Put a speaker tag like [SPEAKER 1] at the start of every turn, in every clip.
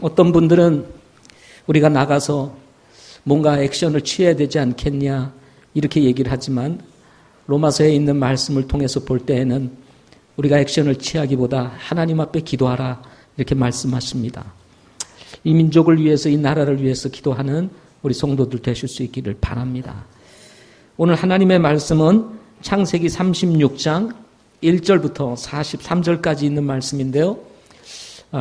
[SPEAKER 1] 어떤 분들은 우리가 나가서 뭔가 액션을 취해야 되지 않겠냐 이렇게 얘기를 하지만 로마서에 있는 말씀을 통해서 볼 때에는 우리가 액션을 취하기보다 하나님 앞에 기도하라 이렇게 말씀하십니다. 이 민족을 위해서 이 나라를 위해서 기도하는 우리 성도들 되실 수 있기를 바랍니다. 오늘 하나님의 말씀은 창세기 36장 1절부터 43절까지 있는 말씀인데요.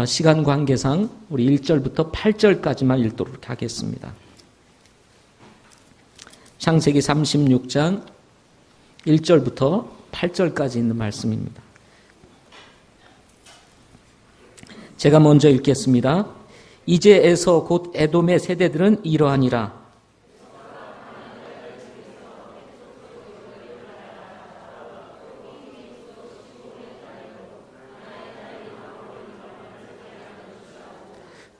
[SPEAKER 1] 시간 관계상 우리 1절부터 8절까지만 읽도록 하겠습니다. 창세기 36장 1절부터 8절까지 있는 말씀입니다. 제가 먼저 읽겠습니다. 이제 에서 곧 에돔의 세대들은 이러하니라.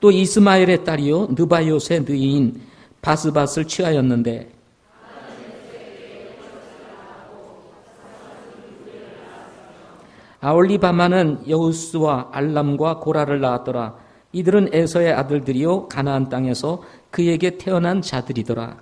[SPEAKER 1] 또 이스마엘의 딸이요 느바요의 느인 바스밧을 취하였는데 아올리바마는 여우스와 알람과 고라를 낳았더라. 이들은 에서의 아들들이요 가나안 땅에서 그에게 태어난 자들이더라.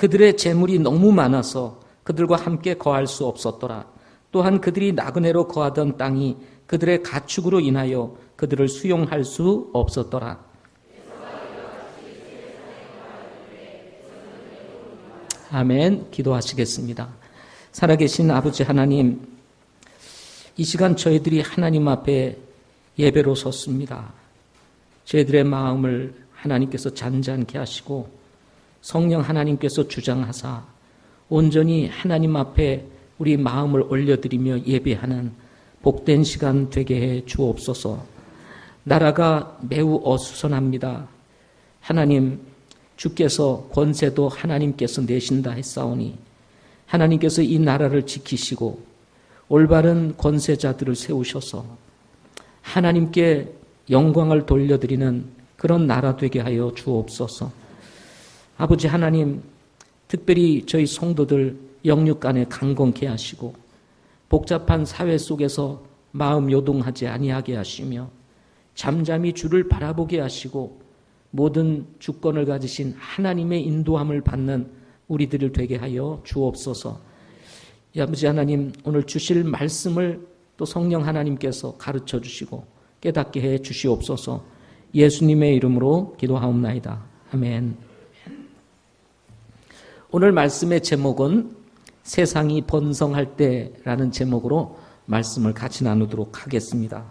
[SPEAKER 1] 그들의 재물이 너무 많아서 그들과 함께 거할 수 없었더라. 또한 그들이 나그네로 거하던 땅이 그들의 가축으로 인하여 그들을 수용할 수 없었더라. 아멘. 기도하시겠습니다. 살아계신 아버지 하나님, 이 시간 저희들이 하나님 앞에 예배로 섰습니다. 저희들의 마음을 하나님께서 잔잔케 하시고 성령 하나님께서 주장하사 온전히 하나님 앞에 우리 마음을 올려드리며 예배하는 복된 시간 되게 해 주옵소서. 나라가 매우 어수선합니다. 하나님, 주께서 권세도 하나님께서 내신다 했사오니 하나님께서 이 나라를 지키시고 올바른 권세자들을 세우셔서 하나님께 영광을 돌려드리는 그런 나라 되게 하여 주옵소서. 아버지 하나님, 특별히 저희 성도들 영육간에 강건케 하시고 복잡한 사회 속에서 마음 요동하지 아니하게 하시며 잠잠히 주를 바라보게 하시고 모든 주권을 가지신 하나님의 인도함을 받는 우리들을 되게 하여 주옵소서. 아버지 하나님, 오늘 주실 말씀을 또 성령 하나님께서 가르쳐 주시고 깨닫게 해 주시옵소서. 예수님의 이름으로 기도하옵나이다. 아멘. 오늘 말씀의 제목은 세상이 번성할 때라는 제목으로 말씀을 같이 나누도록 하겠습니다.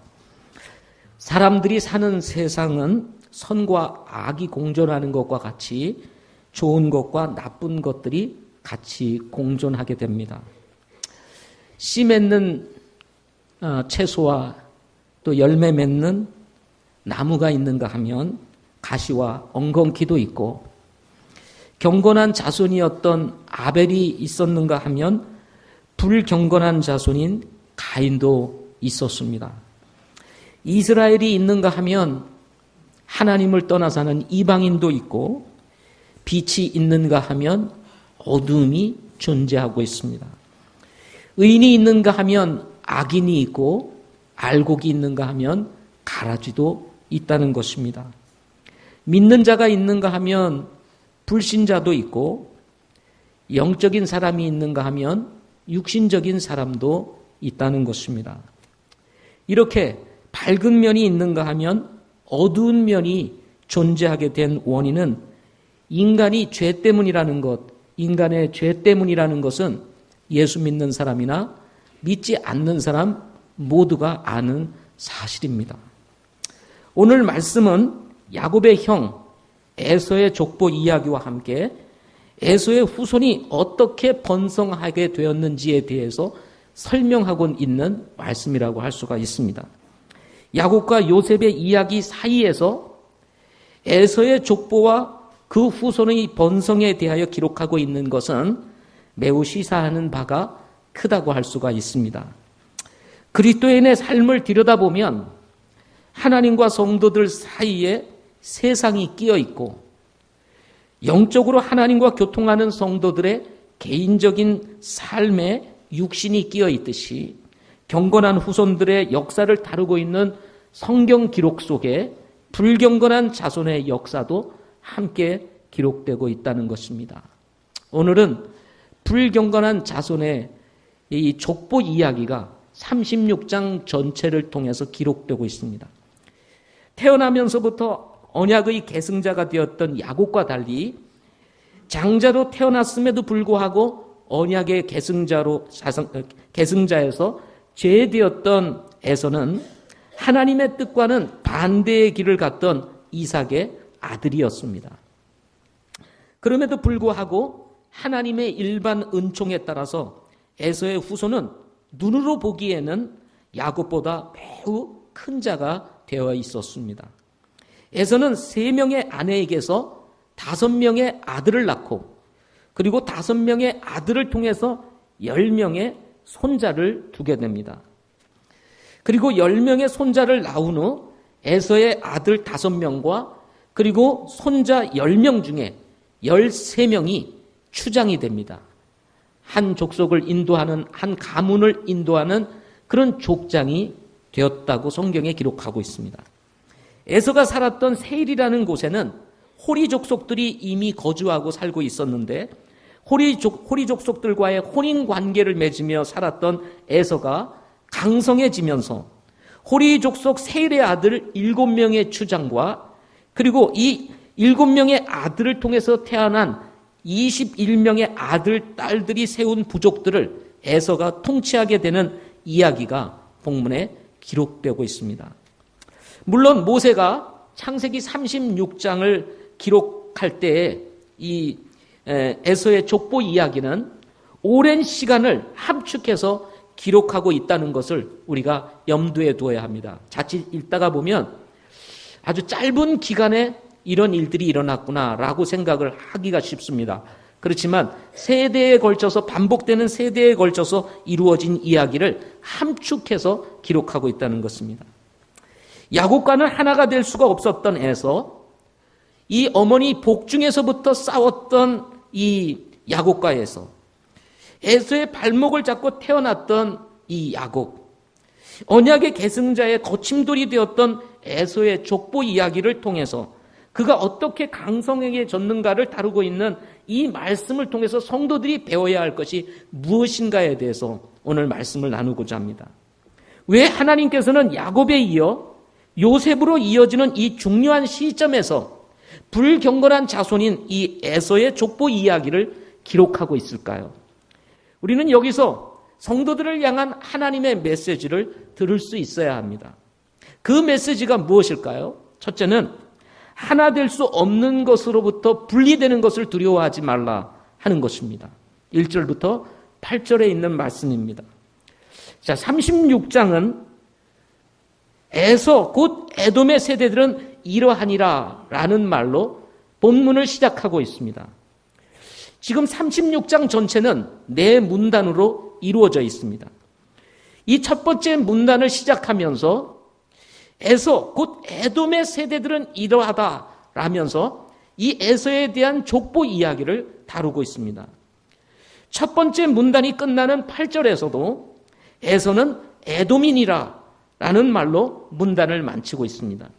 [SPEAKER 1] 사람들이 사는 세상은 선과 악이 공존하는 것과 같이 좋은 것과 나쁜 것들이 같이 공존하게 됩니다. 씨 맺는 채소와 또 열매 맺는 나무가 있는가 하면 가시와 엉겅퀴도 있고 경건한 자손이었던 아벨이 있었는가 하면 불경건한 자손인 가인도 있었습니다. 이스라엘이 있는가 하면 하나님을 떠나 사는 이방인도 있고 빛이 있는가 하면 어둠이 존재하고 있습니다. 의인이 있는가 하면 악인이 있고 알곡이 있는가 하면 가라지도 있다는 것입니다. 믿는 자가 있는가 하면 불신자도 있고 영적인 사람이 있는가 하면 육신적인 사람도 있다는 것입니다. 이렇게 밝은 면이 있는가 하면 어두운 면이 존재하게 된 원인은 인간이 죄 때문이라는 것, 인간의 죄 때문이라는 것은 예수 믿는 사람이나 믿지 않는 사람 모두가 아는 사실입니다. 오늘 말씀은 야곱의 형 에서의 족보 이야기와 함께 에서의 후손이 어떻게 번성하게 되었는지에 대해서 설명하고 있는 말씀이라고 할 수가 있습니다. 야곱과 요셉의 이야기 사이에서 에서의 족보와 그 후손의 번성에 대하여 기록하고 있는 것은 매우 시사하는 바가 크다고 할 수가 있습니다. 그리스도인의 삶을 들여다보면 하나님과 성도들 사이에 세상이 끼어 있고 영적으로 하나님과 교통하는 성도들의 개인적인 삶에 육신이 끼어 있듯이 경건한 후손들의 역사를 다루고 있는 성경 기록 속에 불경건한 자손의 역사도 함께 기록되고 있다는 것입니다. 오늘은 불경건한 자손의 이 족보 이야기가 36장 전체를 통해서 기록되고 있습니다. 태어나면서부터 언약의 계승자가 되었던 야곱과 달리 장자로 태어났음에도 불구하고 언약의 계승자에서 제되었던 에서는 하나님의 뜻과는 반대의 길을 갔던 이삭의 아들이었습니다. 그럼에도 불구하고 하나님의 일반 은총에 따라서 에서의 후손은 눈으로 보기에는 야곱보다 매우 큰 자가 되어 있었습니다. 에서는 3명의 아내에게서 5명의 아들을 낳고 그리고 5명의 아들을 통해서 10명의 손자를 두게 됩니다. 그리고 10명의 손자를 낳은 후 에서의 아들 5명과 그리고 손자 10명 중에 13명이 추장이 됩니다. 한 족속을 인도하는, 한 가문을 인도하는 그런 족장이 되었다고 성경에 기록하고 있습니다. 에서가 살았던 세일이라는 곳에는 호리 족속들이 이미 거주하고 살고 있었는데 호리 족속들과의 혼인 관계를 맺으며 살았던 에서가 강성해지면서 호리 족속 세일의 아들 7명의 추장과 그리고 이 7명의 아들을 통해서 태어난 21명의 아들, 딸들이 세운 부족들을 에서가 통치하게 되는 이야기가 본문에 기록되고 있습니다. 물론 모세가 창세기 36장을 기록할 때에 이 에서의 족보 이야기는 오랜 시간을 함축해서 기록하고 있다는 것을 우리가 염두에 두어야 합니다. 자칫 읽다가 보면 아주 짧은 기간에 이런 일들이 일어났구나라고 생각을 하기가 쉽습니다. 그렇지만 세대에 걸쳐서 반복되는 세대에 걸쳐서 이루어진 이야기를 함축해서 기록하고 있다는 것입니다. 야곱과는 하나가 될 수가 없었던 에서, 이 어머니 복중에서부터 싸웠던 이 야곱과 에서의 발목을 잡고 태어났던 이 야곱, 언약의 계승자의 거침돌이 되었던 에서의 족보 이야기를 통해서 그가 어떻게 강성해졌는가를 다루고 있는 이 말씀을 통해서 성도들이 배워야 할 것이 무엇인가에 대해서 오늘 말씀을 나누고자 합니다. 왜 하나님께서는 야곱에 이어 요셉으로 이어지는 이 중요한 시점에서 불경건한 자손인 이 에서의 족보 이야기를 기록하고 있을까요? 우리는 여기서 성도들을 향한 하나님의 메시지를 들을 수 있어야 합니다. 그 메시지가 무엇일까요? 첫째는 하나 될 수 없는 것으로부터 분리되는 것을 두려워하지 말라 하는 것입니다. 1절부터 8절에 있는 말씀입니다. 자, 36장은 에서 곧 에돔의 세대들은 이러하니라 라는 말로 본문을 시작하고 있습니다. 지금 36장 전체는 4문단으로 이루어져 있습니다. 이 첫 번째 문단을 시작하면서 에서 곧 에돔의 세대들은 이러하다 라면서 이 에서에 대한 족보 이야기를 다루고 있습니다. 첫 번째 문단이 끝나는 8절에서도 에서는 에돔인이라 라는 말로 문단을 마치고 있습니다.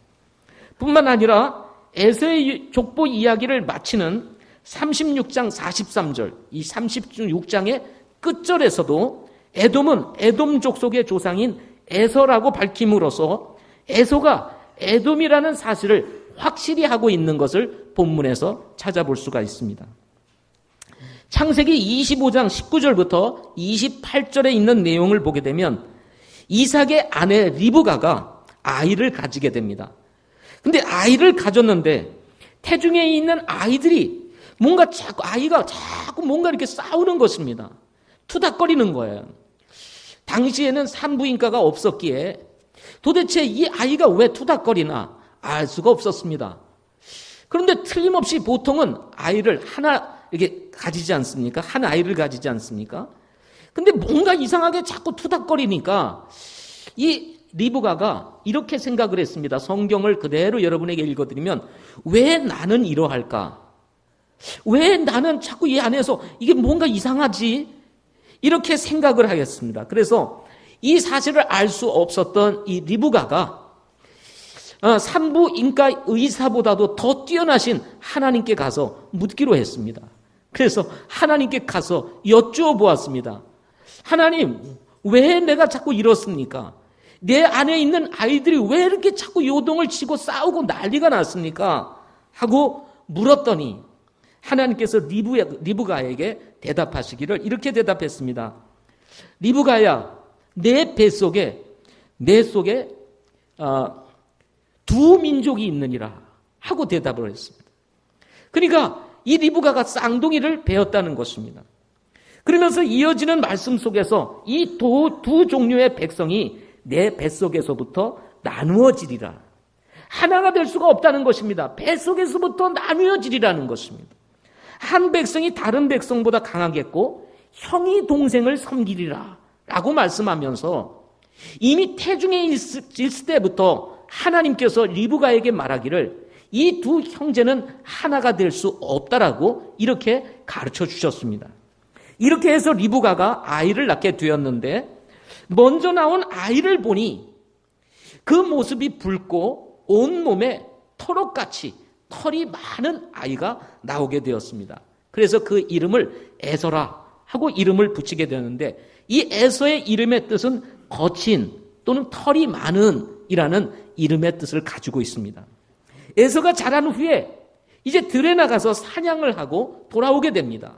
[SPEAKER 1] 뿐만 아니라 에서의 족보 이야기를 마치는 36장 43절, 이 36장의 끝절에서도 에돔은 에돔 족속의 조상인 에서라고 밝힘으로써 에서가 에돔이라는 사실을 확실히 하고 있는 것을 본문에서 찾아볼 수가 있습니다. 창세기 25장 19절부터 28절에 있는 내용을 보게 되면 이삭의 아내 리브가가 아이를 가지게 됩니다. 근데 아이를 가졌는데 태중에 있는 아이들이 아이가 자꾸 뭔가 이렇게 싸우는 것입니다. 투닥거리는 거예요. 당시에는 산부인과가 없었기에 도대체 이 아이가 왜 투닥거리나 알 수가 없었습니다. 그런데 틀림없이 보통은 아이를 하나 이렇게 가지지 않습니까? 한 아이를 가지지 않습니까? 근데 뭔가 이상하게 자꾸 투닥거리니까 이 리브가가 이렇게 생각을 했습니다. 성경을 그대로 여러분에게 읽어드리면 왜 나는 이러할까? 왜 나는 자꾸 이 안에서 이게 뭔가 이상하지? 이렇게 생각을 하겠습니다. 그래서 이 사실을 알 수 없었던 이 리브가가 산부인과 의사보다도 더 뛰어나신 하나님께 가서 묻기로 했습니다. 그래서 하나님께 가서 여쭈어 보았습니다. 하나님, 왜 내가 자꾸 이렇습니까? 내 안에 있는 아이들이 왜 이렇게 자꾸 요동을 치고 싸우고 난리가 났습니까? 하고 물었더니 하나님께서 리브가에게 대답하시기를 이렇게 대답했습니다. 리브가야, 내 뱃속에 두 민족이 있느니라 하고 대답을 했습니다. 그러니까 이 리브가가 쌍둥이를 배웠다는 것입니다. 그러면서 이어지는 말씀 속에서 이 두 종류의 백성이 내 뱃속에서부터 나누어지리라. 하나가 될 수가 없다는 것입니다. 뱃속에서부터 나누어지리라는 것입니다. 한 백성이 다른 백성보다 강하겠고 형이 동생을 섬기리라 라고 말씀하면서 이미 태중에 있을 때부터 하나님께서 리브가에게 말하기를 이 두 형제는 하나가 될 수 없다라고 이렇게 가르쳐 주셨습니다. 이렇게 해서 리브가가 아이를 낳게 되었는데 먼저 나온 아이를 보니 그 모습이 붉고 온몸에 털옷같이 털이 많은 아이가 나오게 되었습니다. 그래서 그 이름을 에서라 하고 이름을 붙이게 되었는데 이 에서의 이름의 뜻은 거친 또는 털이 많은 이라는 이름의 뜻을 가지고 있습니다. 에서가 자란 후에 이제 들에 나가서 사냥을 하고 돌아오게 됩니다.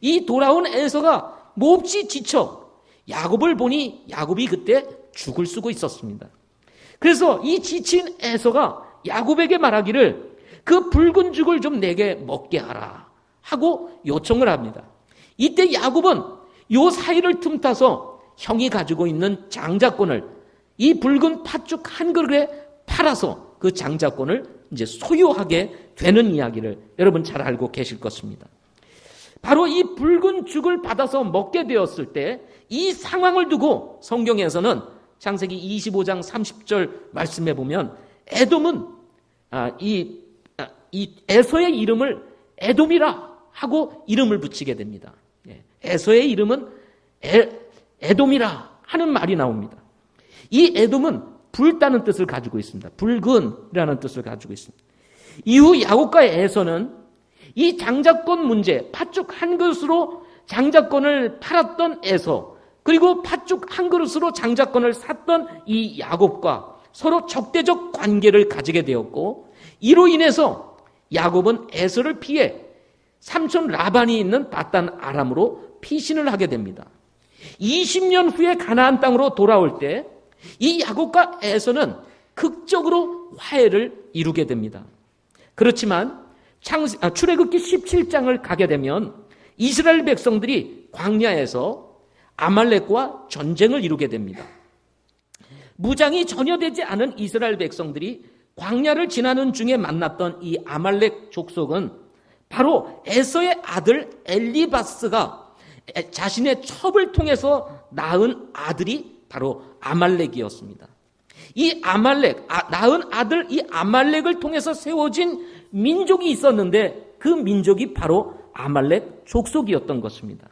[SPEAKER 1] 이 돌아온 에서가 몹시 지쳐 야곱을 보니 야곱이 그때 죽을 쓰고 있었습니다. 그래서 이 지친 에서가 야곱에게 말하기를 그 붉은 죽을 좀 내게 먹게 하라 하고 요청을 합니다. 이때 야곱은 요 사이를 틈타서 형이 가지고 있는 장자권을 이 붉은 팥죽 한 그릇에 팔아서 그 장자권을 이제 소유하게 되는 이야기를 여러분 잘 알고 계실 것입니다. 바로 이 붉은 죽을 받아서 먹게 되었을 때 이 상황을 두고 성경에서는 창세기 25장 30절 말씀해 보면 에돔은 이 에서의 이름을 에돔이라 하고 이름을 붙이게 됩니다. 에서의 이름은 에돔이라 하는 말이 나옵니다. 이 에돔은 붉다는 뜻을 가지고 있습니다. 붉은이라는 뜻을 가지고 있습니다. 이후 야곱과 에서는 이 장자권 문제, 팥죽 한 그릇으로 장자권을 팔았던 에서, 그리고 팥죽 한 그릇으로 장자권을 샀던 이 야곱과 서로 적대적 관계를 가지게 되었고, 이로 인해서 야곱은 에서를 피해 삼촌 라반이 있는 바단 아람으로 피신을 하게 됩니다. 20년 후에 가나안 땅으로 돌아올 때 이 야곱과 에서는 극적으로 화해를 이루게 됩니다. 그렇지만 출애굽기 17장을 가게 되면 이스라엘 백성들이 광야에서 아말렉과 전쟁을 이루게 됩니다. 무장이 전혀 되지 않은 이스라엘 백성들이 광야를 지나는 중에 만났던 이 아말렉 족속은 바로 에서의 아들 엘리바스가 자신의 첩을 통해서 낳은 아들이 바로 아말렉이었습니다. 이 아말렉, 낳은 아들 이 아말렉을 통해서 세워진 민족이 있었는데 그 민족이 바로 아말렉 족속이었던 것입니다.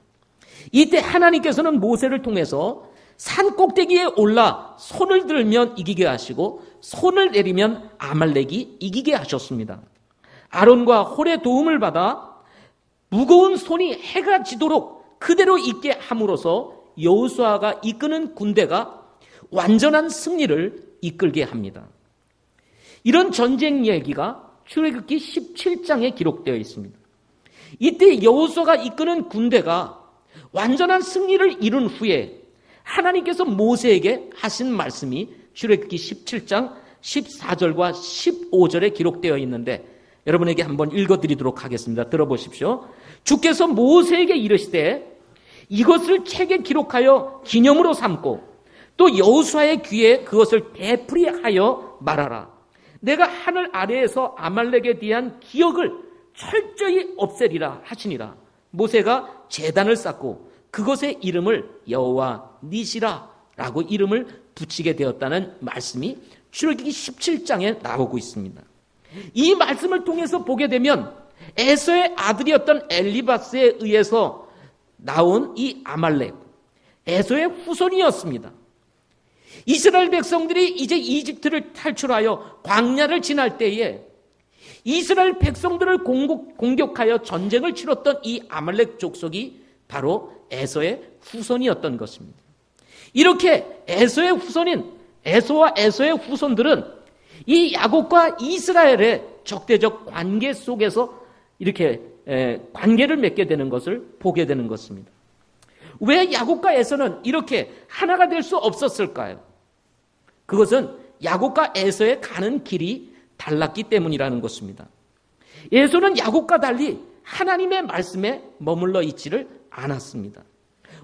[SPEAKER 1] 이때 하나님께서는 모세를 통해서 산 꼭대기에 올라 손을 들면 이기게 하시고 손을 내리면 아말렉이 이기게 하셨습니다. 아론과 홀의 도움을 받아 무거운 손이 해가 지도록 그대로 있게 함으로써 여호수아가 이끄는 군대가 완전한 승리를 이끌게 합니다. 이런 전쟁 얘기가 출애굽기 17장에 기록되어 있습니다. 이때 여호수아가 이끄는 군대가 완전한 승리를 이룬 후에 하나님께서 모세에게 하신 말씀이 출애굽기 17장 14절과 15절에 기록되어 있는데 여러분에게 한번 읽어드리도록 하겠습니다. 들어보십시오. 주께서 모세에게 이르시되 이것을 책에 기록하여 기념으로 삼고 또 여호수아의 귀에 그것을 되풀이하여 말하라. 내가 하늘 아래에서 아말렉에 대한 기억을 철저히 없애리라 하시니라. 모세가 제단을 쌓고 그것의 이름을 여호와 니시라 라고 이름을 붙이게 되었다는 말씀이 출애굽기 17장에 나오고 있습니다. 이 말씀을 통해서 보게 되면 에서의 아들이었던 엘리바스에 의해서 나온 이 아말렉, 에서의 후손이었습니다. 이스라엘 백성들이 이제 이집트를 탈출하여 광야를 지날 때에 이스라엘 백성들을 공격하여 전쟁을 치렀던 이 아말렉 족속이 바로 에서의 후손이었던 것입니다. 이렇게 에서의 후손인 에서와 에서의 후손들은 이 야곱과 이스라엘의 적대적 관계 속에서 이렇게 관계를 맺게 되는 것을 보게 되는 것입니다. 왜 야곱과 에서는 이렇게 하나가 될 수 없었을까요? 그것은 야곱과 에서의 가는 길이 달랐기 때문이라는 것입니다. 에서는 야곱과 달리 하나님의 말씀에 머물러 있지를 않았습니다.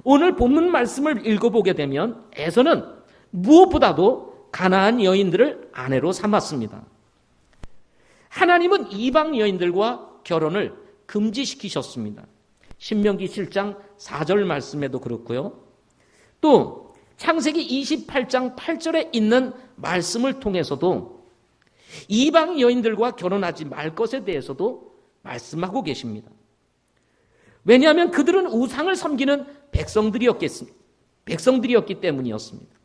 [SPEAKER 1] 오늘 본문 말씀을 읽어보게 되면 에서는 무엇보다도 가나안 여인들을 아내로 삼았습니다. 하나님은 이방 여인들과 결혼을 금지시키셨습니다. 신명기 7장 4절 말씀에도 그렇고요. 또 창세기 28장 8절에 있는 말씀을 통해서도 이방 여인들과 결혼하지 말 것에 대해서도 말씀하고 계십니다. 왜냐하면 그들은 우상을 섬기는 백성들이었기 때문이었습니다.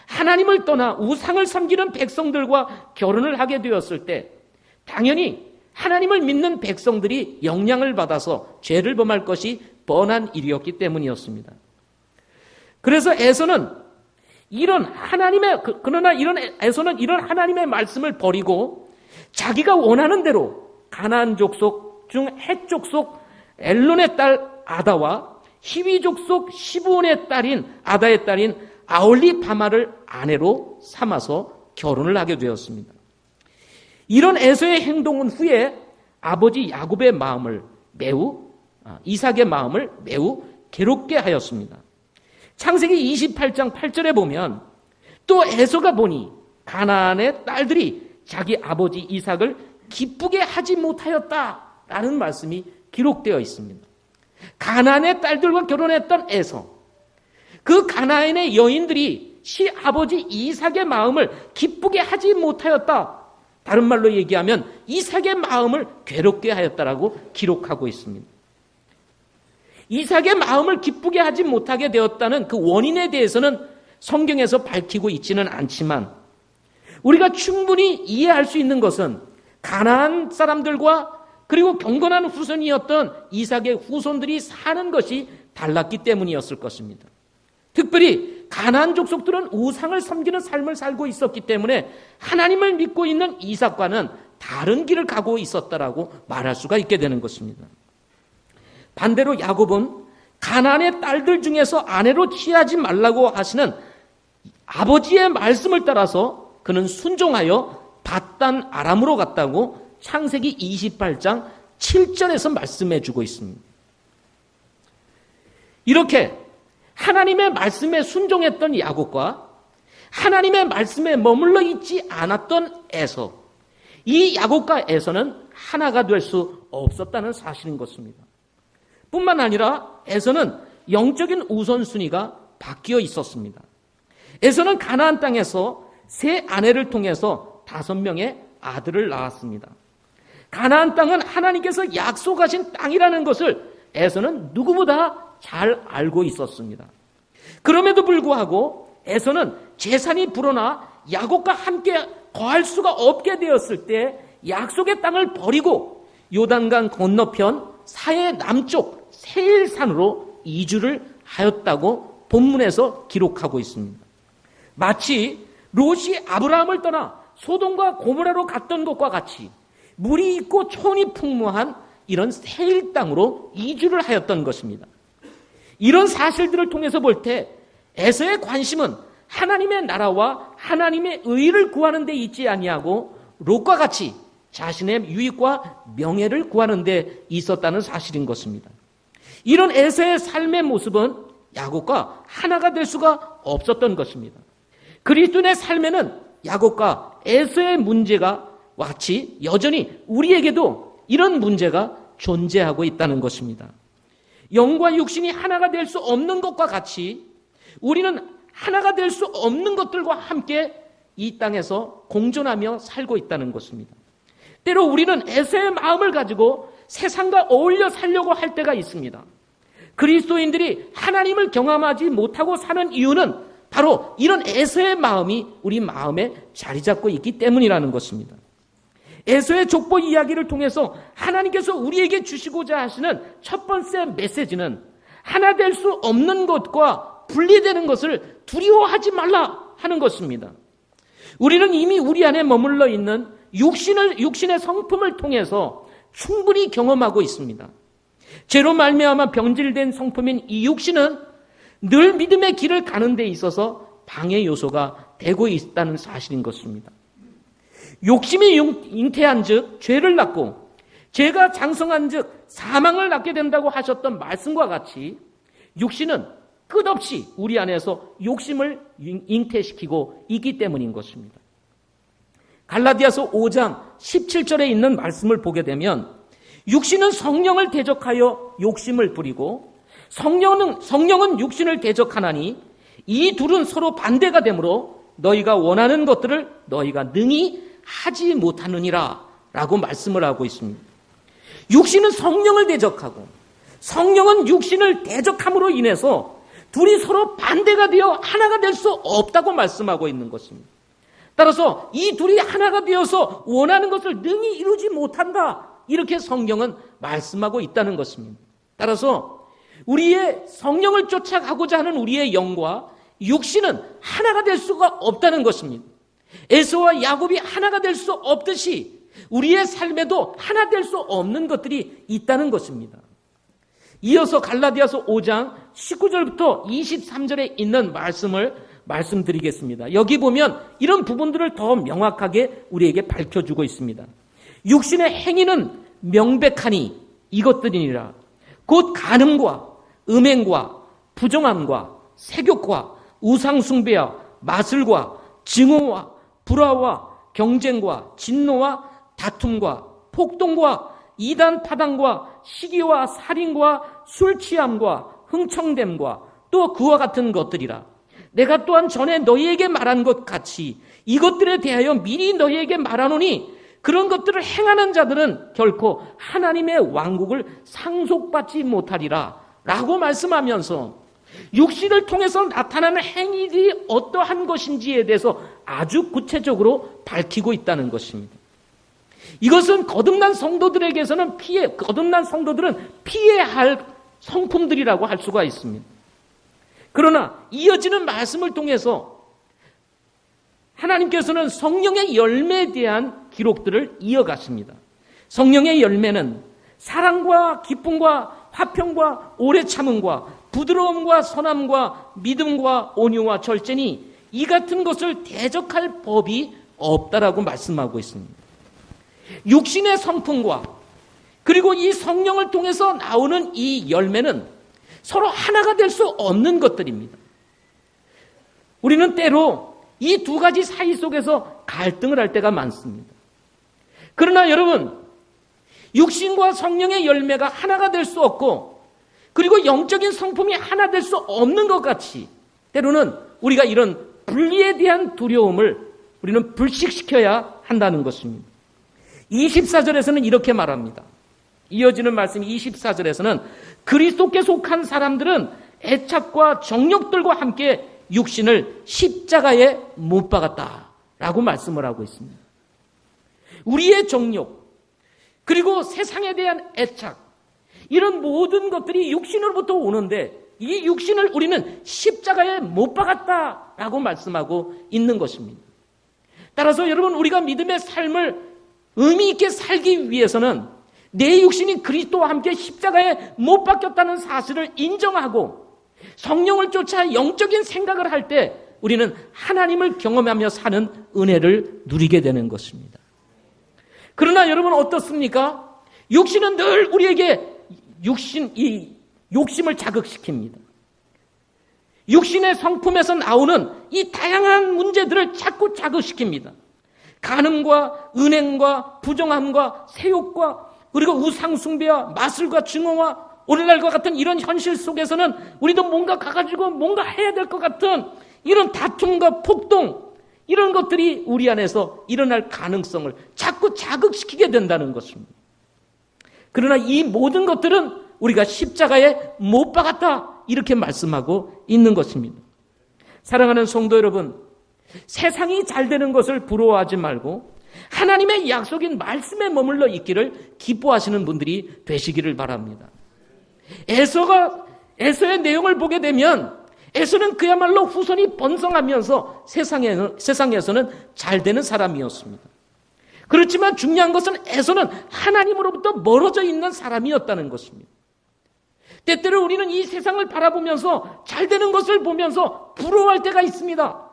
[SPEAKER 1] 하나님을 떠나 우상을 섬기는 백성들과 결혼을 하게 되었을 때 당연히 하나님을 믿는 백성들이 영향을 받아서 죄를 범할 것이 뻔한 일이었기 때문이었습니다. 그래서 에서는 에서는 이런 하나님의 말씀을 버리고 자기가 원하는 대로 가나안 족속 중 헷 족속 엘론의 딸 아다와 히위 족속 시브온의 딸인 아다의 딸인 아올리바마를 아내로 삼아서 결혼을 하게 되었습니다. 이런 에서의 행동은 후에 아버지 야곱의 마음을 이삭의 마음을 매우 괴롭게 하였습니다. 창세기 28장 8절에 보면 또 에서가 보니 가나안의 딸들이 자기 아버지 이삭을 기쁘게 하지 못하였다라는 말씀이 기록되어 있습니다. 가나안의 딸들과 결혼했던 에서, 그 가나안의 여인들이 시아버지 이삭의 마음을 기쁘게 하지 못하였다. 다른 말로 얘기하면 이삭의 마음을 괴롭게 하였다라고 기록하고 있습니다. 이삭의 마음을 기쁘게 하지 못하게 되었다는 그 원인에 대해서는 성경에서 밝히고 있지는 않지만 우리가 충분히 이해할 수 있는 것은 가나안 사람들과 그리고 경건한 후손이었던 이삭의 후손들이 사는 것이 달랐기 때문이었을 것입니다. 특별히 가나안 족속들은 우상을 섬기는 삶을 살고 있었기 때문에 하나님을 믿고 있는 이삭과는 다른 길을 가고 있었다라고 말할 수가 있게 되는 것입니다. 반대로 야곱은 가나안의 딸들 중에서 아내로 취하지 말라고 하시는 아버지의 말씀을 따라서 그는 순종하여 밧단 아람으로 갔다고 창세기 28장 7절에서 말씀해 주고 있습니다. 이렇게 하나님의 말씀에 순종했던 야곱과 하나님의 말씀에 머물러 있지 않았던 에서, 이 야곱과 에서는 하나가 될 수 없었다는 사실인 것입니다. 뿐만 아니라 에서는 영적인 우선순위가 바뀌어 있었습니다. 에서는 가나안 땅에서 세 아내를 통해서 5명의 아들을 낳았습니다. 가나안 땅은 하나님께서 약속하신 땅이라는 것을 에서는 누구보다 잘 알고 있었습니다. 그럼에도 불구하고 에서는 재산이 불어나 야곱과 함께 거할 수가 없게 되었을 때 약속의 땅을 버리고 요단강 건너편 사해 남쪽 세일산으로 이주를 하였다고 본문에서 기록하고 있습니다. 마치 롯이 아브라함을 떠나 소돔과 고모라로 갔던 것과 같이 물이 있고 촌이 풍부한 이런 세일 땅으로 이주를 하였던 것입니다. 이런 사실들을 통해서 볼 때 에서의 관심은 하나님의 나라와 하나님의 의를 구하는 데 있지 아니하고 롯과 같이 자신의 유익과 명예를 구하는 데 있었다는 사실인 것입니다. 이런 에서의 삶의 모습은 야곱과 하나가 될 수가 없었던 것입니다. 그리스도인의 삶에는 야곱과 에서의 문제가 같이 여전히 우리에게도 이런 문제가 존재하고 있다는 것입니다. 영과 육신이 하나가 될 수 없는 것과 같이 우리는 하나가 될 수 없는 것들과 함께 이 땅에서 공존하며 살고 있다는 것입니다. 때로 우리는 에서의 마음을 가지고 세상과 어울려 살려고 할 때가 있습니다. 그리스도인들이 하나님을 경험하지 못하고 사는 이유는 바로 이런 에서의 마음이 우리 마음에 자리 잡고 있기 때문이라는 것입니다. 에서의 족보 이야기를 통해서 하나님께서 우리에게 주시고자 하시는 첫 번째 메시지는 하나 될 수 없는 것과 분리되는 것을 두려워하지 말라 하는 것입니다. 우리는 이미 우리 안에 머물러 있는 육신의 성품을 통해서 충분히 경험하고 있습니다. 죄로 말미암아 병질된 성품인 이 육신은 늘 믿음의 길을 가는 데 있어서 방해 요소가 되고 있다는 사실인 것입니다. 욕심이 잉태한 즉 죄를 낳고 죄가 장성한 즉 사망을 낳게 된다고 하셨던 말씀과 같이 육신은 끝없이 우리 안에서 욕심을 잉태시키고 있기 때문인 것입니다. 갈라디아서 5장 17절에 있는 말씀을 보게 되면 육신은 성령을 대적하여 욕심을 부리고 성령은 육신을 대적하나니 이 둘은 서로 반대가 되므로 너희가 원하는 것들을 너희가 능히 하지 못하느니라 라고 말씀을 하고 있습니다. 육신은 성령을 대적하고 성령은 육신을 대적함으로 인해서 둘이 서로 반대가 되어 하나가 될 수 없다고 말씀하고 있는 것입니다. 따라서 이 둘이 하나가 되어서 원하는 것을 능히 이루지 못한다, 이렇게 성경은 말씀하고 있다는 것입니다. 따라서 우리의 성령을 쫓아가고자 하는 우리의 영과 육신은 하나가 될 수가 없다는 것입니다. 에서와 야곱이 하나가 될 수 없듯이 우리의 삶에도 하나 될 수 없는 것들이 있다는 것입니다. 이어서 갈라디아서 5장 19절부터 23절에 있는 말씀을 말씀드리겠습니다. 여기 보면 이런 부분들을 더 명확하게 우리에게 밝혀주고 있습니다. 육신의 행위는 명백하니 이것들이니라. 곧 간음과 음행과 부정함과 세욕과 우상숭배와 마술과 증오와 불화와 경쟁과 진노와 다툼과 폭동과 이단 파당과 시기와 살인과 술취함과 흥청됨과 또 그와 같은 것들이라. 내가 또한 전에 너희에게 말한 것 같이 이것들에 대하여 미리 너희에게 말하노니 그런 것들을 행하는 자들은 결코 하나님의 왕국을 상속받지 못하리라 라고 말씀하면서 육신을 통해서 나타나는 행위들이 어떠한 것인지에 대해서 아주 구체적으로 밝히고 있다는 것입니다. 이것은 거듭난 성도들은 피해야 할 성품들이라고 할 수가 있습니다. 그러나 이어지는 말씀을 통해서 하나님께서는 성령의 열매에 대한 기록들을 이어가십니다. 성령의 열매는 사랑과 기쁨과 화평과 오래 참음과 부드러움과 선함과 믿음과 온유와 절제니 이 같은 것을 대적할 법이 없다라고 말씀하고 있습니다. 육신의 성품과 그리고 이 성령을 통해서 나오는 이 열매는 서로 하나가 될 수 없는 것들입니다. 우리는 때로 이 두 가지 사이 속에서 갈등을 할 때가 많습니다. 그러나 여러분, 육신과 성령의 열매가 하나가 될 수 없고 그리고 영적인 성품이 하나 될 수 없는 것 같이 때로는 우리가 이런 분리에 대한 두려움을 우리는 불식시켜야 한다는 것입니다. 24절에서는 이렇게 말합니다. 이어지는 말씀 24절에서는 그리스도께 속한 사람들은 애착과 정욕들과 함께 육신을 십자가에 못 박았다라고 말씀을 하고 있습니다. 우리의 정욕 그리고 세상에 대한 애착 이런 모든 것들이 육신으로부터 오는데 이 육신을 우리는 십자가에 못 박았다라고 말씀하고 있는 것입니다. 따라서 여러분 우리가 믿음의 삶을 의미 있게 살기 위해서는 내 육신이 그리스도와 함께 십자가에 못 박혔다는 사실을 인정하고 성령을 쫓아 영적인 생각을 할 때 우리는 하나님을 경험하며 사는 은혜를 누리게 되는 것입니다. 그러나 여러분 어떻습니까? 육신은 늘 우리에게 이 욕심을 자극시킵니다. 육신의 성품에서 나오는 이 다양한 문제들을 자꾸 자극시킵니다. 간음과 은행과 부정함과 세욕과 그리고 우상숭배와 마술과 증오와 오늘날과 같은 이런 현실 속에서는 우리도 뭔가 가가지고 뭔가 해야 될 것 같은 이런 다툼과 폭동, 이런 것들이 우리 안에서 일어날 가능성을 자꾸 자극시키게 된다는 것입니다. 그러나 이 모든 것들은 우리가 십자가에 못 박았다, 이렇게 말씀하고 있는 것입니다. 사랑하는 성도 여러분, 세상이 잘 되는 것을 부러워하지 말고 하나님의 약속인 말씀에 머물러 있기를 기뻐하시는 분들이 되시기를 바랍니다. 에서의 내용을 보게 되면 에서는 그야말로 후손이 번성하면서 세상에서는 잘 되는 사람이었습니다. 그렇지만 중요한 것은 에서는 하나님으로부터 멀어져 있는 사람이었다는 것입니다. 때때로 우리는 이 세상을 바라보면서 잘 되는 것을 보면서 부러워할 때가 있습니다.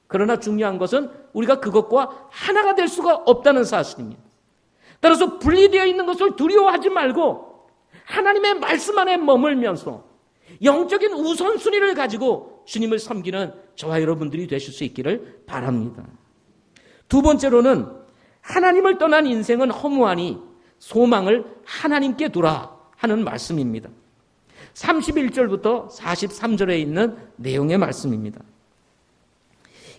[SPEAKER 1] 그러나 중요한 것은 우리가 그것과 하나가 될 수가 없다는 사실입니다. 따라서 분리되어 있는 것을 두려워하지 말고 하나님의 말씀 안에 머물면서 영적인 우선순위를 가지고 주님을 섬기는 저와 여러분들이 되실 수 있기를 바랍니다. 두 번째로는 하나님을 떠난 인생은 허무하니 소망을 하나님께 두라 하는 말씀입니다. 31절부터 43절에 있는 내용의 말씀입니다.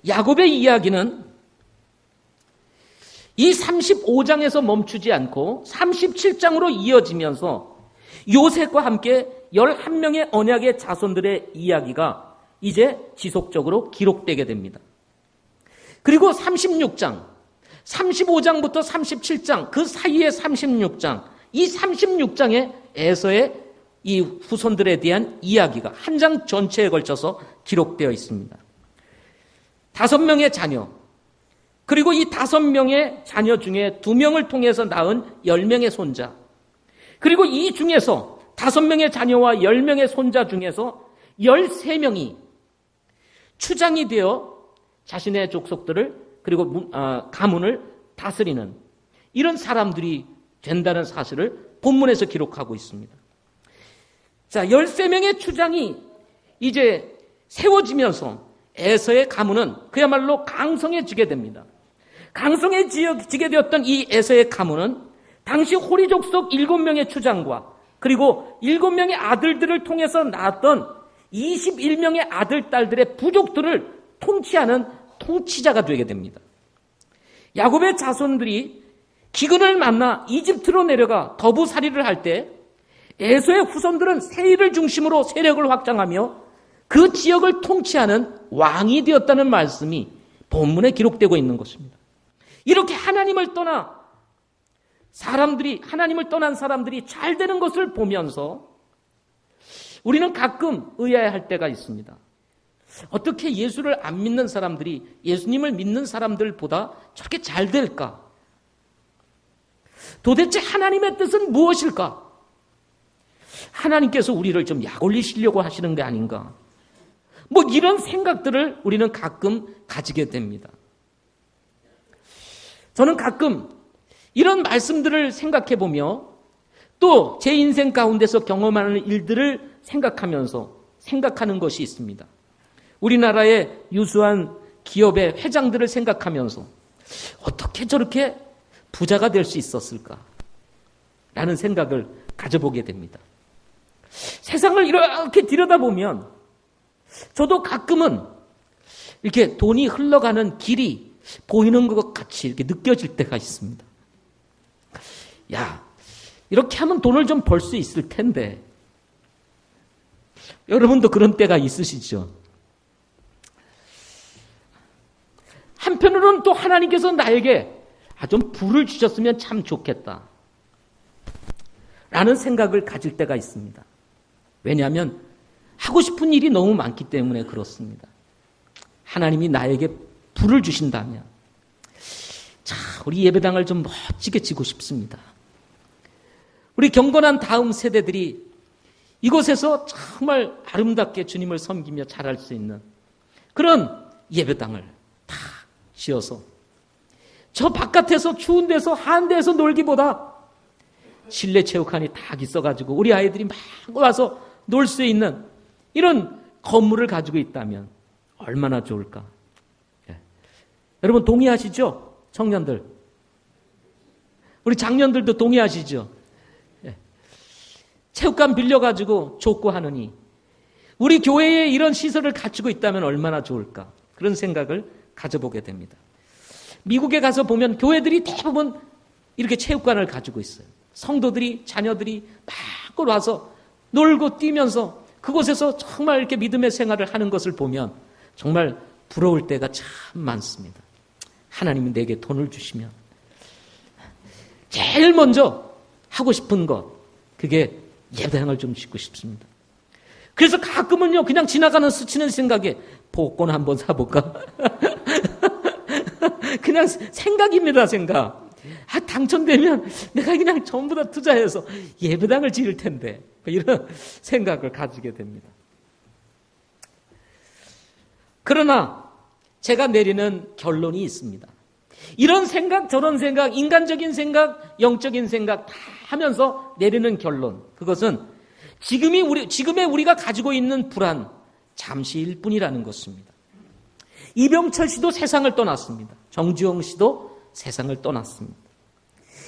[SPEAKER 1] 야곱의 이야기는 이 35장에서 멈추지 않고 37장으로 이어지면서 요셉과 함께 11명의 언약의 자손들의 이야기가 이제 지속적으로 기록되게 됩니다. 그리고 36장, 35장부터 37장, 그 사이의 36장, 이 36장에 에서의 이 후손들에 대한 이야기가 한 장 전체에 걸쳐서 기록되어 있습니다. 5명의 자녀, 그리고 이 5명의 자녀 중에 2명을 통해서 낳은 10명의 손자, 그리고 이 중에서 5명의 자녀와 10명의 손자 중에서 13명이 추장이 되어 자신의 족속들을 그리고 가문을 다스리는 이런 사람들이 된다는 사실을 본문에서 기록하고 있습니다. 자, 13명의 추장이 이제 세워지면서 에서의 가문은 그야말로 강성해지게 됩니다. 강성해지게 되었던 이 에서의 가문은 당시 호리 족속 7명의 추장과 그리고 7명의 아들들을 통해서 낳았던 21명의 아들, 딸들의 부족들을 통치하는 통치자가 되게 됩니다. 야곱의 자손들이 기근을 만나 이집트로 내려가 거부살이를 할 때 에서의 후손들은 세일을 중심으로 세력을 확장하며 그 지역을 통치하는 왕이 되었다는 말씀이 본문에 기록되고 있는 것입니다. 이렇게 하나님을 떠난 사람들이 잘 되는 것을 보면서 우리는 가끔 의아해할 때가 있습니다. 어떻게 예수를 안 믿는 사람들이 예수님을 믿는 사람들보다 저렇게 잘 될까? 도대체 하나님의 뜻은 무엇일까? 하나님께서 우리를 좀 약 올리시려고 하시는 게 아닌가? 뭐 이런 생각들을 우리는 가끔 가지게 됩니다. 저는 가끔 이런 말씀들을 생각해 보며 또 제 인생 가운데서 경험하는 일들을 생각하는 것이 있습니다. 우리나라의 유수한 기업의 회장들을 생각하면서 어떻게 저렇게 부자가 될 수 있었을까? 라는 생각을 가져보게 됩니다. 세상을 이렇게 들여다보면 저도 가끔은 이렇게 돈이 흘러가는 길이 보이는 것 같이 이렇게 느껴질 때가 있습니다. 야, 이렇게 하면 돈을 좀 벌 수 있을 텐데. 여러분도 그런 때가 있으시죠? 한편으로는 또 하나님께서 나에게 좀 부를 주셨으면 참 좋겠다 라는 생각을 가질 때가 있습니다. 왜냐하면 하고 싶은 일이 너무 많기 때문에 그렇습니다. 하나님이 나에게 부를 주신다면 우리 예배당을 좀 멋지게 지고 싶습니다. 우리 경건한 다음 세대들이 이곳에서 정말 아름답게 주님을 섬기며 자랄 수 있는 그런 예배당을 다 지어서 저 바깥에서 추운 데서 한데에서 놀기보다 실내 체육관이 딱 있어가지고 우리 아이들이 막 와서 놀 수 있는 이런 건물을 가지고 있다면 얼마나 좋을까? 예. 여러분 동의하시죠? 청년들. 우리 장년들도 동의하시죠? 예. 체육관 빌려가지고 족구하느니 우리 교회에 이런 시설을 갖추고 있다면 얼마나 좋을까? 그런 생각을 가져보게 됩니다. 미국에 가서 보면 교회들이 대부분 이렇게 체육관을 가지고 있어요. 성도들이, 자녀들이 막 와서 놀고 뛰면서 그곳에서 정말 이렇게 믿음의 생활을 하는 것을 보면 정말 부러울 때가 참 많습니다. 하나님이 내게 돈을 주시면 제일 먼저 하고 싶은 것, 그게 예배당을 좀 짓고 싶습니다. 그래서 가끔은요, 그냥 지나가는 스치는 생각에 복권 한번 사볼까? 그냥 생각입니다, 생각. 당첨되면 내가 그냥 전부 다 투자해서 예배당을 지을 텐데, 이런 생각을 가지게 됩니다. 그러나 제가 내리는 결론이 있습니다. 이런 생각, 저런 생각, 인간적인 생각, 영적인 생각 다 하면서 내리는 결론, 그것은 지금의 우리가 가지고 있는 불안, 잠시일 뿐이라는 것입니다. 이병철 씨도 세상을 떠났습니다. 정주영 씨도 세상을 떠났습니다.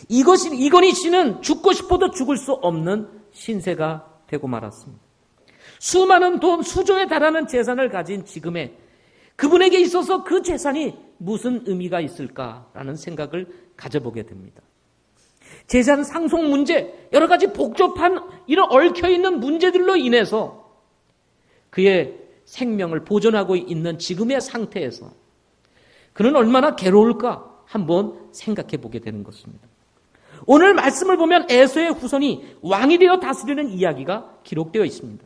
[SPEAKER 1] 이건희 씨는 죽고 싶어도 죽을 수 없는 신세가 되고 말았습니다. 수많은 돈, 수조에 달하는 재산을 가진 지금의 그분에게 있어서 그 재산이 무슨 의미가 있을까라는 생각을 가져보게 됩니다. 재산 상속 문제, 여러 가지 복잡한 이런 얽혀있는 문제들로 인해서 그의 생명을 보존하고 있는 지금의 상태에서 그는 얼마나 괴로울까 한번 생각해 보게 되는 것입니다. 오늘 말씀을 보면 에서의 후손이 왕이 되어 다스리는 이야기가 기록되어 있습니다.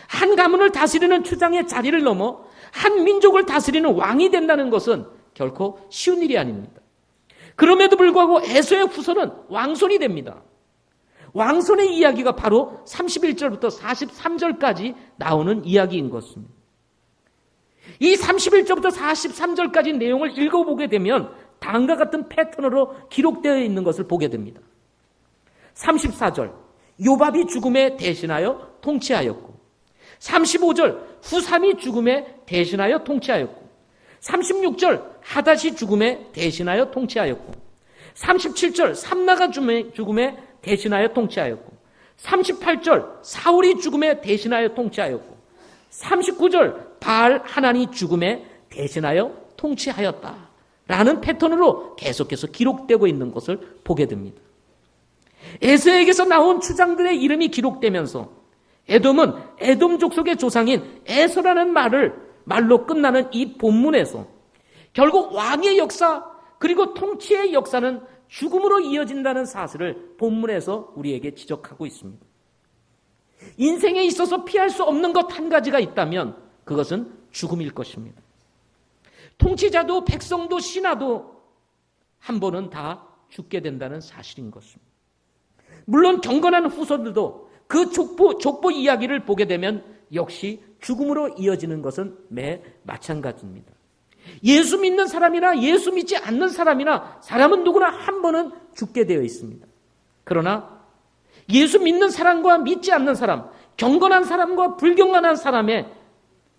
[SPEAKER 1] 한 가문을 다스리는 추장의 자리를 넘어 한 민족을 다스리는 왕이 된다는 것은 결코 쉬운 일이 아닙니다. 그럼에도 불구하고 에서의 후손은 왕손이 됩니다. 왕손의 이야기가 바로 31절부터 43절까지 나오는 이야기인 것입니다. 이 31절부터 43절까지 내용을 읽어보게 되면 다음과 같은 패턴으로 기록되어 있는 것을 보게 됩니다. 34절, 요밥이 죽음에 대신하여 통치하였고, 35절, 후삼이 죽음에 대신하여 통치하였고, 36절, 하닷이 죽음에 대신하여 통치하였고, 37절, 삼나가 죽음에 대신하여 통치하였고, 38절, 사울이 죽음에 대신하여 통치하였고, 39절, 바알 하나니 죽음에 대신하여 통치하였다. 라는 패턴으로 계속해서 기록되고 있는 것을 보게 됩니다. 에서에게서 나온 추장들의 이름이 기록되면서 에돔은 에돔 족속의 조상인 에서라는 말로 끝나는 이 본문에서 결국 왕의 역사 그리고 통치의 역사는 죽음으로 이어진다는 사실을 본문에서 우리에게 지적하고 있습니다. 인생에 있어서 피할 수 없는 것 한 가지가 있다면 그것은 죽음일 것입니다. 통치자도 백성도 신하도 한 번은 다 죽게 된다는 사실인 것입니다. 물론 경건한 후손들도 그 족보 이야기를 보게 되면 역시 죽음으로 이어지는 것은 매 마찬가지입니다. 예수 믿는 사람이나 예수 믿지 않는 사람이나 사람은 누구나 한 번은 죽게 되어 있습니다. 그러나 예수 믿는 사람과 믿지 않는 사람, 경건한 사람과 불경건한 사람의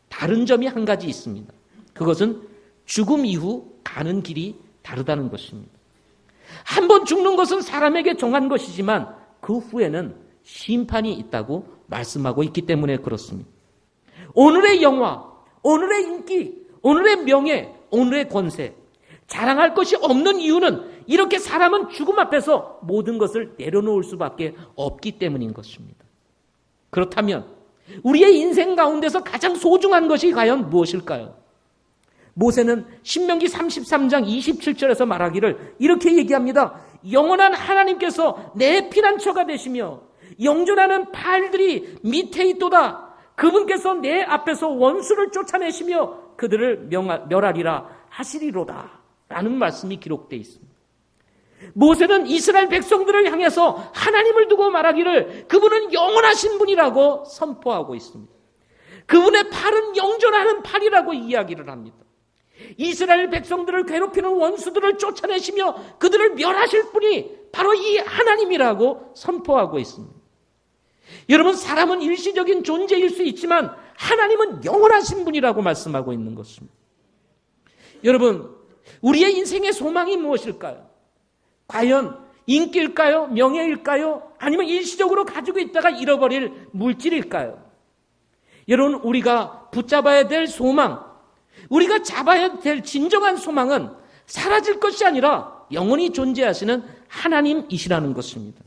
[SPEAKER 1] 다른 점이 한 가지 있습니다. 그것은 죽음 이후 가는 길이 다르다는 것입니다. 한 번 죽는 것은 사람에게 정한 것이지만 그 후에는 심판이 있다고 말씀하고 있기 때문에 그렇습니다. 오늘의 영화, 오늘의 인기, 오늘의 명예, 오늘의 권세, 자랑할 것이 없는 이유는 이렇게 사람은 죽음 앞에서 모든 것을 내려놓을 수밖에 없기 때문인 것입니다. 그렇다면 우리의 인생 가운데서 가장 소중한 것이 과연 무엇일까요? 모세는 신명기 33장 27절에서 말하기를 이렇게 얘기합니다. 영원한 하나님께서 내 피난처가 되시며 영존하는 팔들이 밑에 있도다. 그분께서 내 앞에서 원수를 쫓아내시며 그들을 멸하리라 하시리로다. 라는 말씀이 기록되어 있습니다. 모세는 이스라엘 백성들을 향해서 하나님을 두고 말하기를 그분은 영원하신 분이라고 선포하고 있습니다. 그분의 팔은 영존하는 팔이라고 이야기를 합니다. 이스라엘 백성들을 괴롭히는 원수들을 쫓아내시며 그들을 멸하실 분이 바로 이 하나님이라고 선포하고 있습니다. 여러분, 사람은 일시적인 존재일 수 있지만 하나님은 영원하신 분이라고 말씀하고 있는 것입니다. 여러분, 우리의 인생의 소망이 무엇일까요? 과연 인기일까요? 명예일까요? 아니면 일시적으로 가지고 있다가 잃어버릴 물질일까요? 여러분, 우리가 붙잡아야 될 소망, 우리가 잡아야 될 진정한 소망은 사라질 것이 아니라 영원히 존재하시는 하나님이시라는 것입니다.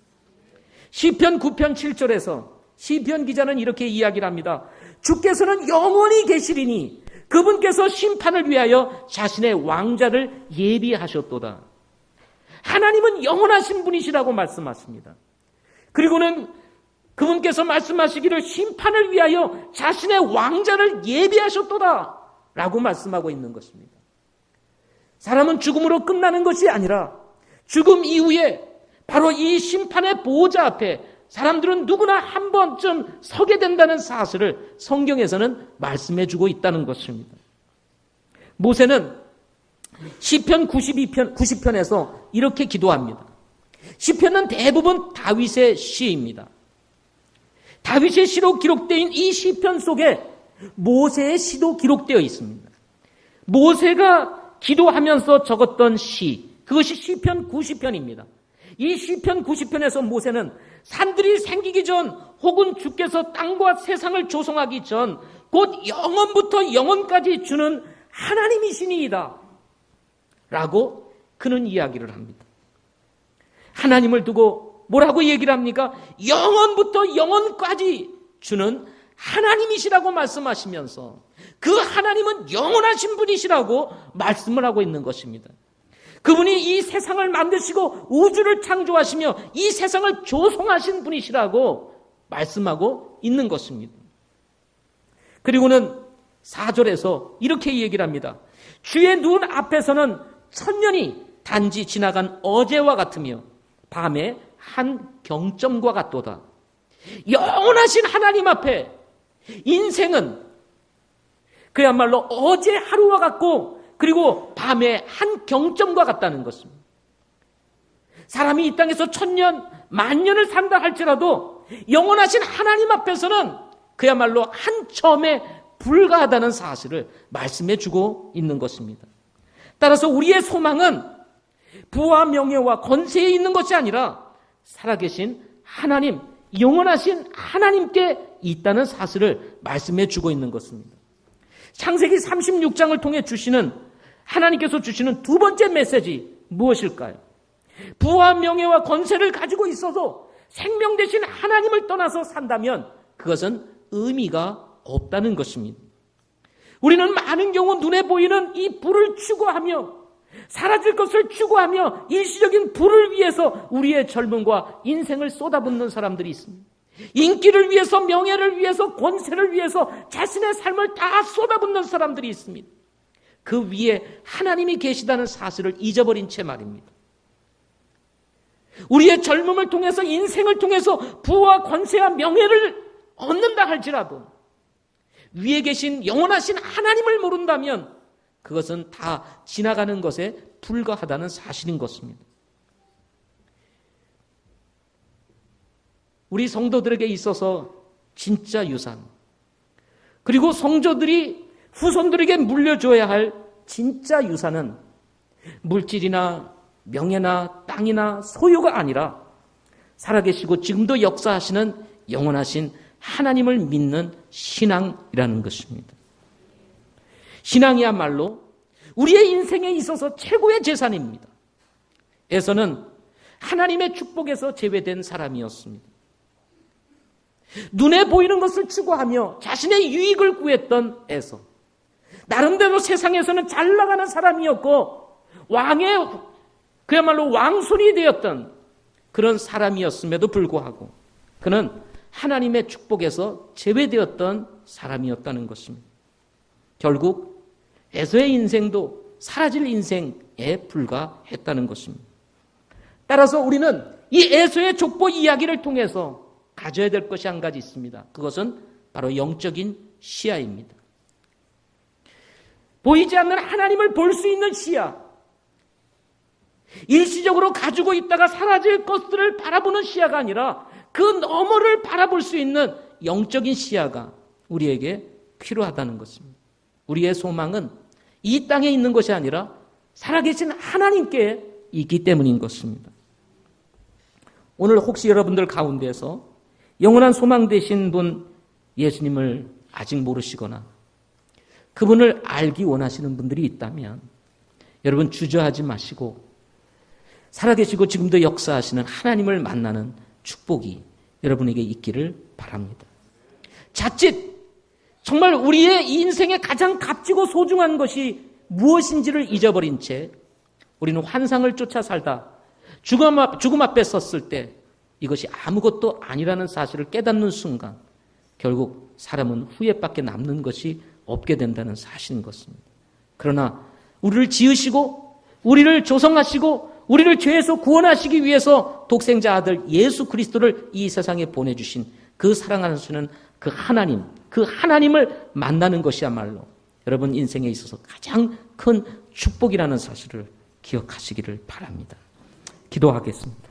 [SPEAKER 1] 시편 9편 7절에서 시편 기자는 이렇게 이야기를 합니다. 주께서는 영원히 계시리니 그분께서 심판을 위하여 자신의 왕자를 예비하셨도다. 하나님은 영원하신 분이시라고 말씀하십니다. 그리고는 그분께서 말씀하시기를 심판을 위하여 자신의 왕자를 예비하셨도다 라고 말씀하고 있는 것입니다. 사람은 죽음으로 끝나는 것이 아니라 죽음 이후에 바로 이 심판의 보호자 앞에 사람들은 누구나 한 번쯤 서게 된다는 사실을 성경에서는 말씀해 주고 있다는 것입니다. 모세는 시편 90편에서 이렇게 기도합니다. 시편은 대부분 다윗의 시입니다. 다윗의 시로 기록된 이 시편 속에 모세의 시도 기록되어 있습니다. 모세가 기도하면서 적었던 시, 그것이 시편 90편입니다. 이 시편 90편에서 모세는 산들이 생기기 전 혹은 주께서 땅과 세상을 조성하기 전 곧 영원부터 영원까지 주는 하나님이시니이다 라고 그는 이야기를 합니다. 하나님을 두고 뭐라고 얘기를 합니까? 영원부터 영원까지 주는 하나님이시라고 말씀하시면서 그 하나님은 영원하신 분이시라고 말씀을 하고 있는 것입니다. 그분이 이 세상을 만드시고 우주를 창조하시며 이 세상을 조성하신 분이시라고 말씀하고 있는 것입니다. 그리고는 4절에서 이렇게 얘기를 합니다. 주의 눈 앞에서는 천년이 단지 지나간 어제와 같으며 밤의 한 경점과 같도다. 영원하신 하나님 앞에 인생은 그야말로 어제 하루와 같고 그리고 밤의 한 경점과 같다는 것입니다. 사람이 이 땅에서 1000년, 10,000년을 산다 할지라도 영원하신 하나님 앞에서는 그야말로 한 점에 불과하다는 사실을 말씀해 주고 있는 것입니다. 따라서 우리의 소망은 부와 명예와 권세에 있는 것이 아니라 살아계신 하나님, 영원하신 하나님께 있다는 사실을 말씀해 주고 있는 것입니다. 창세기 36장을 통해 하나님께서 주시는 두 번째 메시지 무엇일까요? 부와 명예와 권세를 가지고 있어서 생명 되신 하나님을 떠나서 산다면 그것은 의미가 없다는 것입니다. 우리는 많은 경우 눈에 보이는 이 부를 추구하며 사라질 것을 추구하며 일시적인 부를 위해서 우리의 젊음과 인생을 쏟아붓는 사람들이 있습니다. 인기를 위해서, 명예를 위해서, 권세를 위해서 자신의 삶을 다 쏟아붓는 사람들이 있습니다. 그 위에 하나님이 계시다는 사실을 잊어버린 채 말입니다. 우리의 젊음을 통해서, 인생을 통해서 부와 권세와 명예를 얻는다 할지라도 위에 계신 영원하신 하나님을 모른다면 그것은 다 지나가는 것에 불과하다는 사실인 것입니다. 우리 성도들에게 있어서 진짜 유산, 그리고 성도들이 후손들에게 물려줘야 할 진짜 유산은 물질이나 명예나 땅이나 소유가 아니라 살아계시고 지금도 역사하시는 영원하신 하나님을 믿는 신앙이라는 것입니다. 신앙이야말로 우리의 인생에 있어서 최고의 재산입니다. 에서는 하나님의 축복에서 제외된 사람이었습니다. 눈에 보이는 것을 추구하며 자신의 유익을 구했던 에서, 나름대로 세상에서는 잘 나가는 사람이었고 그야말로 왕손이 되었던 그런 사람이었음에도 불구하고 그는 하나님의 축복에서 제외되었던 사람이었다는 것입니다. 결국 에서의 인생도 사라질 인생에 불과했다는 것입니다. 따라서 우리는 이 에서의 족보 이야기를 통해서 가져야 될 것이 한 가지 있습니다. 그것은 바로 영적인 시야입니다. 보이지 않는 하나님을 볼 수 있는 시야, 일시적으로 가지고 있다가 사라질 것들을 바라보는 시야가 아니라 그 너머를 바라볼 수 있는 영적인 시야가 우리에게 필요하다는 것입니다. 우리의 소망은 이 땅에 있는 것이 아니라 살아계신 하나님께 있기 때문인 것입니다. 오늘 혹시 여러분들 가운데서 영원한 소망 되신 분 예수님을 아직 모르시거나 그분을 알기 원하시는 분들이 있다면 여러분 주저하지 마시고 살아계시고 지금도 역사하시는 하나님을 만나는 축복이 여러분에게 있기를 바랍니다. 자칫 정말 우리의 인생에 가장 값지고 소중한 것이 무엇인지를 잊어버린 채 우리는 환상을 쫓아 살다 죽음 앞에 섰을 때 이것이 아무것도 아니라는 사실을 깨닫는 순간 결국 사람은 후회밖에 남는 것이 없게 된다는 사실인 것입니다. 그러나 우리를 지으시고 우리를 조성하시고 우리를 죄에서 구원하시기 위해서 독생자 아들 예수 그리스도를 이 세상에 보내주신 그 사랑하시는 그 하나님을 만나는 것이야말로 여러분 인생에 있어서 가장 큰 축복이라는 사실을 기억하시기를 바랍니다. 기도하겠습니다.